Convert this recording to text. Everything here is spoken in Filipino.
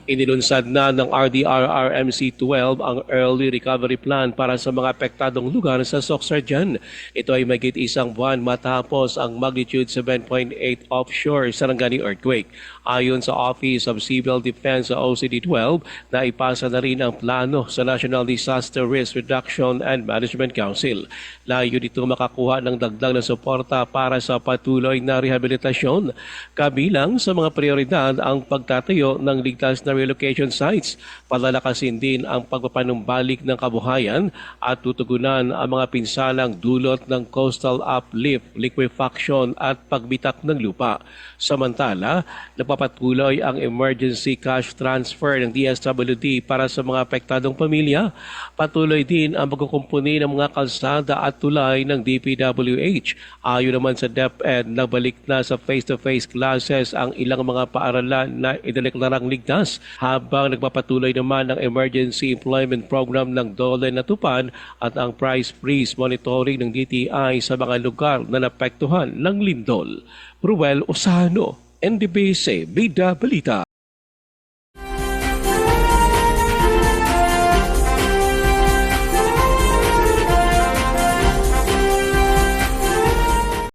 Inilunsad na ng RDRRMC-12 ang Early Recovery Plan para sa mga apektadong lugar sa Sorsogon. Ito ay mahigit isang buwan matapos ang magnitude 7.8 offshore Sarangani earthquake. Ayon sa Office of Civil Defense sa OCD-12, naipasa na rin ang plano sa National Disaster Risk Reduction and Management Council. Layo dito makakuha ng dagdag na suporta para sa patuloy na rehabilitasyon. Kabilang sa mga prioridad ang pagtatayo ng ligtas na relocation sites, palalakasin din ang pagpapanumbalik ng kabuhayan at tutugunan ang mga pinsalang dulot ng coastal uplift, liquefaction at pagbitak ng lupa. Samantala, napapatuloy ang emergency cash transfer ng DSWD para sa mga apektadong pamilya. Patuloy din ang pagkukumpuni ng mga kalsada at tulay ng DPWH. Ayon naman sa DepEd, nagbalik na sa face-to-face classes ang ilang mga paaralan na idineklarang ligtas, habang nagpapatuloy naman ang emergency employment program ng DOLE na tupad at ang price freeze monitoring ng DTI sa mga lugar na napektuhan ng lindol. Ruel Osano, NDBC, Bida Balita.